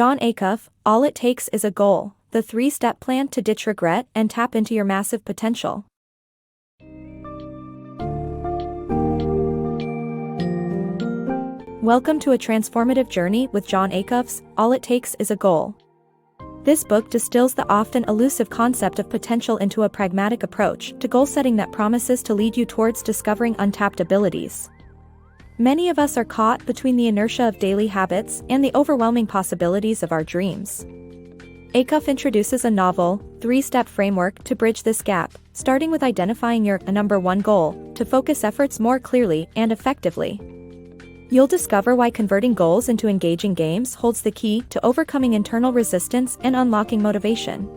Jon Acuff, All It Takes Is a Goal, the 3-step plan to ditch regret and tap into your massive potential. Welcome to a transformative journey with Jon Acuff's All It Takes Is a Goal. This book distills the often elusive concept of potential into a pragmatic approach to goal setting that promises to lead you towards discovering untapped abilities. Many of us are caught between the inertia of daily habits and the overwhelming possibilities of our dreams. Acuff introduces a novel, 3-step framework to bridge this gap, starting with identifying your number 1 goal to focus efforts more clearly and effectively. You'll discover why converting goals into engaging games holds the key to overcoming internal resistance and unlocking motivation.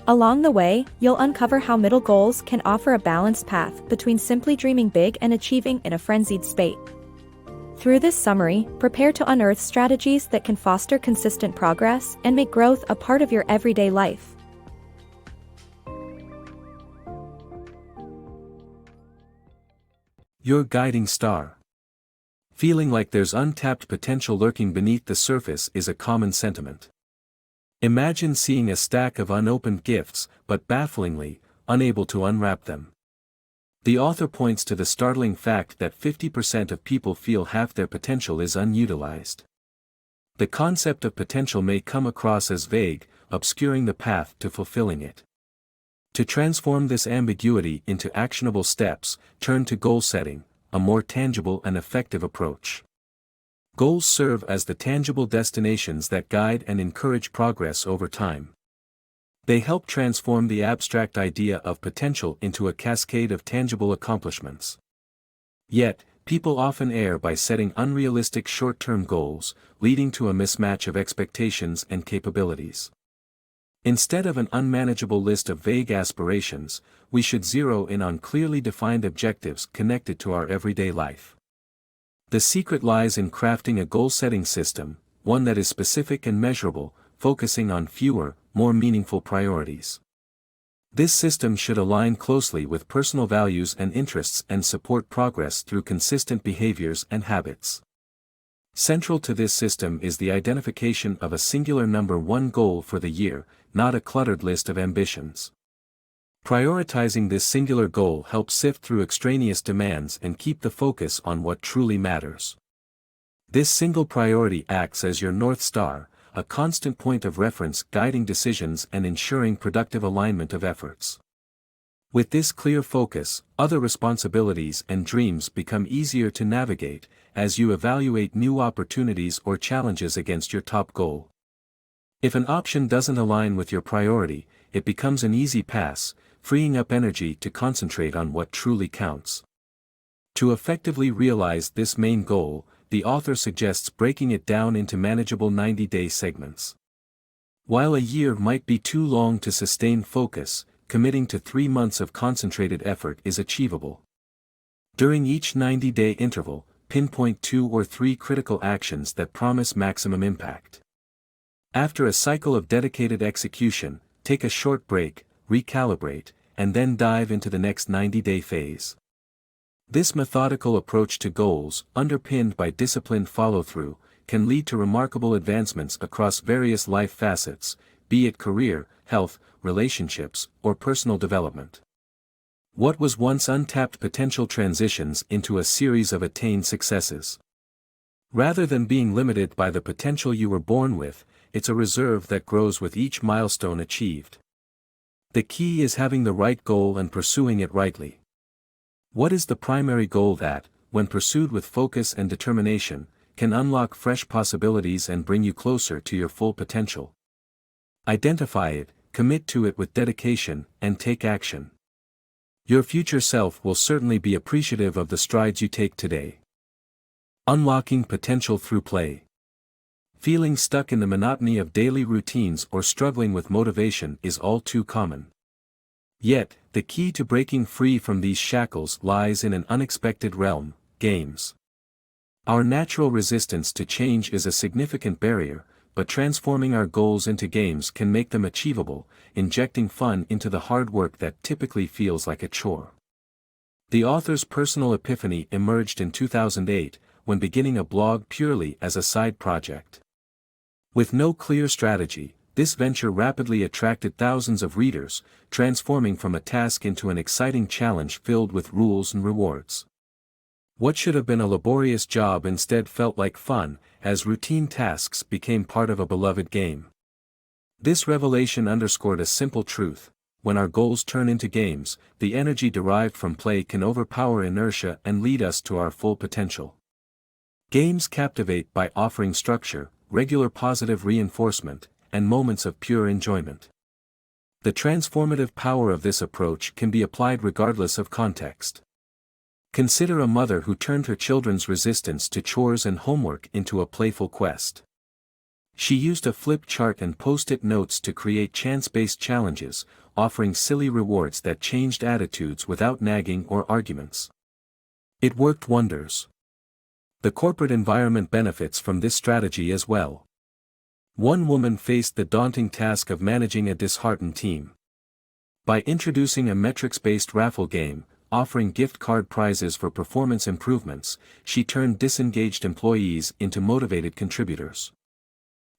Along the way, you'll uncover how middle goals can offer a balanced path between simply dreaming big and achieving in a frenzied state. Through this summary, prepare to unearth strategies that can foster consistent progress and make growth a part of your everyday life. Your guiding star. Feeling like there's untapped potential lurking beneath the surface is a common sentiment. Imagine seeing a stack of unopened gifts, but bafflingly, unable to unwrap them. The author points to the startling fact that 50% of people feel half their potential is unutilized. The concept of potential may come across as vague, obscuring the path to fulfilling it. To transform this ambiguity into actionable steps, turn to goal setting, a more tangible and effective approach. Goals serve as the tangible destinations that guide and encourage progress over time. They help transform the abstract idea of potential into a cascade of tangible accomplishments. Yet, people often err by setting unrealistic short-term goals, leading to a mismatch of expectations and capabilities. Instead of an unmanageable list of vague aspirations, we should zero in on clearly defined objectives connected to our everyday life. The secret lies in crafting a goal-setting system, one that is specific and measurable, focusing on fewer, more meaningful priorities. This system should align closely with personal values and interests and support progress through consistent behaviors and habits. Central to this system is the identification of a singular number 1 goal for the year, not a cluttered list of ambitions. Prioritizing this singular goal helps sift through extraneous demands and keep the focus on what truly matters. This single priority acts as your North Star, a constant point of reference guiding decisions and ensuring productive alignment of efforts. With this clear focus, other responsibilities and dreams become easier to navigate, as you evaluate new opportunities or challenges against your top goal. If an option doesn't align with your priority, it becomes an easy pass, freeing up energy to concentrate on what truly counts. To effectively realize this main goal, the author suggests breaking it down into manageable 90-day segments. While a year might be too long to sustain focus, committing to 3 months of concentrated effort is achievable. During each 90-day interval, pinpoint 2 or 3 critical actions that promise maximum impact. After a cycle of dedicated execution, take a short break, recalibrate, and then dive into the next 90-day phase. This methodical approach to goals, underpinned by disciplined follow-through, can lead to remarkable advancements across various life facets, be it career, health, relationships, or personal development. What was once untapped potential transitions into a series of attained successes. Rather than being limited by the potential you were born with, it's a reserve that grows with each milestone achieved. The key is having the right goal and pursuing it rightly. What is the primary goal that, when pursued with focus and determination, can unlock fresh possibilities and bring you closer to your full potential? Identify it, commit to it with dedication, and take action. Your future self will certainly be appreciative of the strides you take today. Unlocking potential through play. Feeling stuck in the monotony of daily routines or struggling with motivation is all too common. Yet, the key to breaking free from these shackles lies in an unexpected realm: games. Our natural resistance to change is a significant barrier, but transforming our goals into games can make them achievable, injecting fun into the hard work that typically feels like a chore. The author's personal epiphany emerged in 2008, when beginning a blog purely as a side project. With no clear strategy, this venture rapidly attracted thousands of readers, transforming from a task into an exciting challenge filled with rules and rewards. What should have been a laborious job instead felt like fun, as routine tasks became part of a beloved game. This revelation underscored a simple truth: when our goals turn into games, the energy derived from play can overpower inertia and lead us to our full potential. Games captivate by offering structure, regular positive reinforcement, and moments of pure enjoyment. The transformative power of this approach can be applied regardless of context. Consider a mother who turned her children's resistance to chores and homework into a playful quest. She used a flip chart and post-it notes to create chance-based challenges, offering silly rewards that changed attitudes without nagging or arguments. It worked wonders. The corporate environment benefits from this strategy as well. One woman faced the daunting task of managing a disheartened team. By introducing a metrics-based raffle game, offering gift card prizes for performance improvements, she turned disengaged employees into motivated contributors.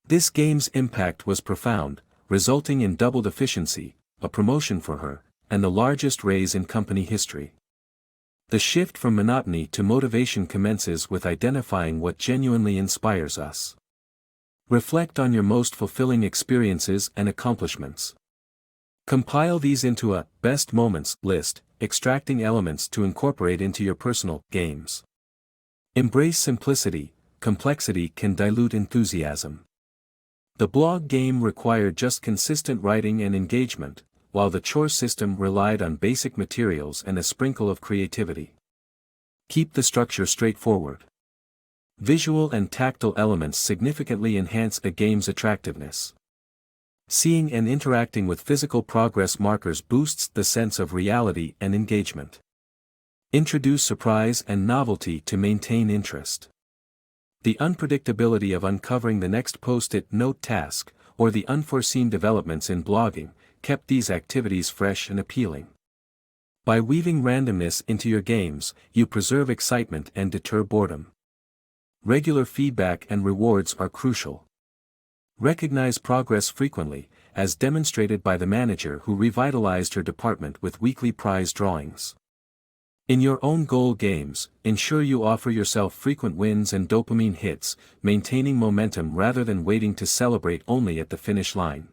This game's impact was profound, resulting in doubled efficiency, a promotion for her, and the largest raise in company history. The shift from monotony to motivation commences with identifying what genuinely inspires us. Reflect on your most fulfilling experiences and accomplishments. Compile these into a best moments list, extracting elements to incorporate into your personal games. Embrace simplicity. Complexity can dilute enthusiasm. The blog game required just consistent writing and engagement, while the chore system relied on basic materials and a sprinkle of creativity. Keep the structure straightforward. Visual and tactile elements significantly enhance a game's attractiveness. Seeing and interacting with physical progress markers boosts the sense of reality and engagement. Introduce surprise and novelty to maintain interest. The unpredictability of uncovering the next post-it note task, or the unforeseen developments in blogging, kept these activities fresh and appealing. By weaving randomness into your games, you preserve excitement and deter boredom. Regular feedback and rewards are crucial. Recognize progress frequently, as demonstrated by the manager who revitalized her department with weekly prize drawings. In your own goal games, ensure you offer yourself frequent wins and dopamine hits, maintaining momentum rather than waiting to celebrate only at the finish line.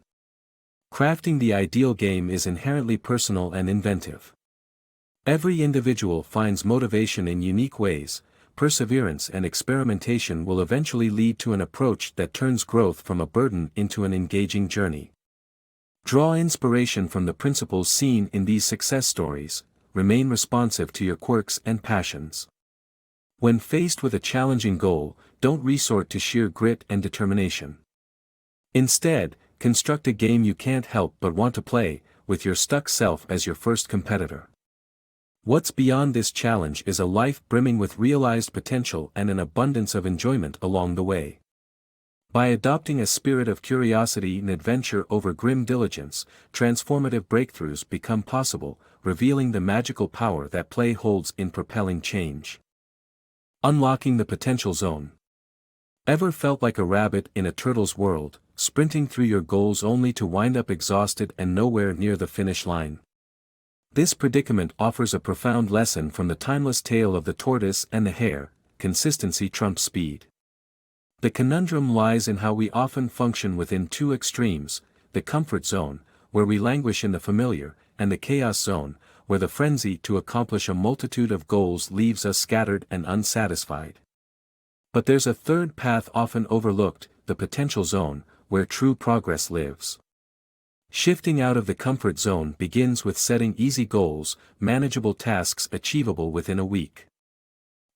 Crafting the ideal game is inherently personal and inventive. Every individual finds motivation in unique ways. Perseverance and experimentation will eventually lead to an approach that turns growth from a burden into an engaging journey. Draw inspiration from the principles seen in these success stories. Remain responsive to your quirks and passions. When faced with a challenging goal, don't resort to sheer grit and determination. Instead, construct a game you can't help but want to play, with your stuck self as your first competitor. What's beyond this challenge is a life brimming with realized potential and an abundance of enjoyment along the way. By adopting a spirit of curiosity and adventure over grim diligence, transformative breakthroughs become possible, revealing the magical power that play holds in propelling change. Unlocking the potential zone. Ever felt like a rabbit in a turtle's world, sprinting through your goals only to wind up exhausted and nowhere near the finish line? This predicament offers a profound lesson from the timeless tale of the tortoise and the hare: consistency trumps speed. The conundrum lies in how we often function within two extremes: the comfort zone, where we languish in the familiar, and the chaos zone, where the frenzy to accomplish a multitude of goals leaves us scattered and unsatisfied. But there's a third path often overlooked: the potential zone, where true progress lives. Shifting out of the comfort zone begins with setting easy goals, manageable tasks achievable within a week.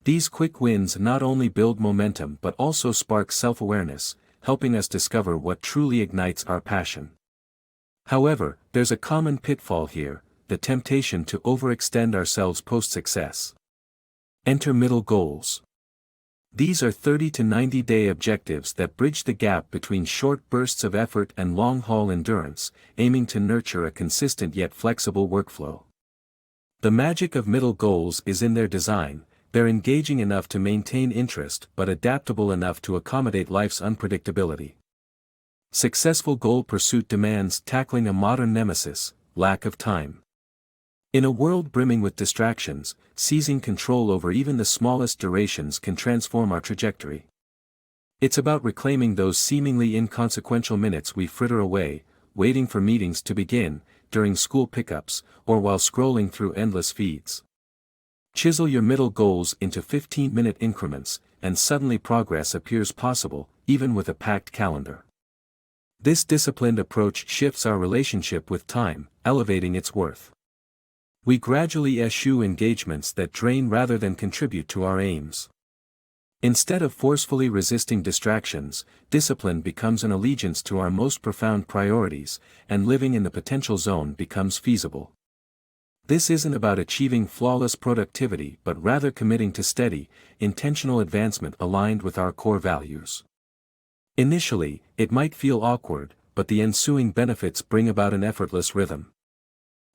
These quick wins not only build momentum but also spark self-awareness, helping us discover what truly ignites our passion. However, there's a common pitfall here: the temptation to overextend ourselves post-success. Enter middle goals. These are 30 to 90-day objectives that bridge the gap between short bursts of effort and long-haul endurance, aiming to nurture a consistent yet flexible workflow. The magic of middle goals is in their design. They're engaging enough to maintain interest but adaptable enough to accommodate life's unpredictability. Successful goal pursuit demands tackling a modern nemesis, lack of time. In a world brimming with distractions, seizing control over even the smallest durations can transform our trajectory. It's about reclaiming those seemingly inconsequential minutes we fritter away, waiting for meetings to begin, during school pickups, or while scrolling through endless feeds. Chisel your middle goals into 15-minute increments, and suddenly progress appears possible, even with a packed calendar. This disciplined approach shifts our relationship with time, elevating its worth. We gradually eschew engagements that drain rather than contribute to our aims. Instead of forcefully resisting distractions, discipline becomes an allegiance to our most profound priorities, and living in the potential zone becomes feasible. This isn't about achieving flawless productivity but rather committing to steady, intentional advancement aligned with our core values. Initially, it might feel awkward, but the ensuing benefits bring about an effortless rhythm.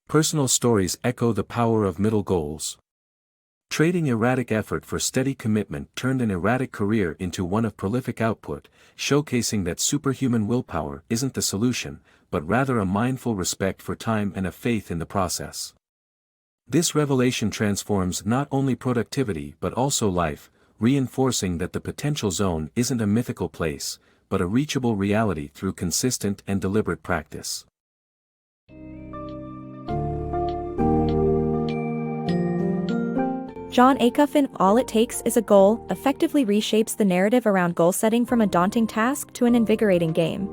Personal stories echo the power of middle goals. Trading erratic effort for steady commitment turned an erratic career into one of prolific output, showcasing that superhuman willpower isn't the solution, but rather a mindful respect for time and a faith in the process. This revelation transforms not only productivity but also life, reinforcing that the potential zone isn't a mythical place, but a reachable reality through consistent and deliberate practice. Jon Acuff in All It Takes is a Goal effectively reshapes the narrative around goal setting from a daunting task to an invigorating game.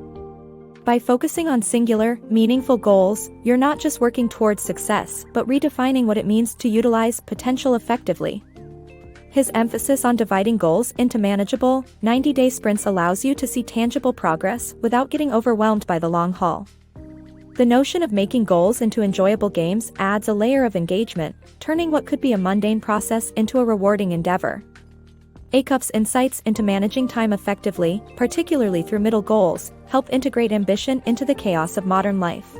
By focusing on singular, meaningful goals, you're not just working towards success but redefining what it means to utilize potential effectively. His emphasis on dividing goals into manageable, 90-day sprints allows you to see tangible progress without getting overwhelmed by the long haul. The notion of making goals into enjoyable games adds a layer of engagement, turning what could be a mundane process into a rewarding endeavor. Acuff's insights into managing time effectively, particularly through middle goals, help integrate ambition into the chaos of modern life.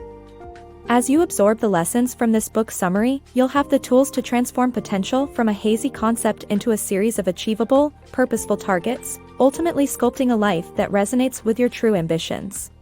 As you absorb the lessons from this book summary, you'll have the tools to transform potential from a hazy concept into a series of achievable, purposeful targets, ultimately sculpting a life that resonates with your true ambitions.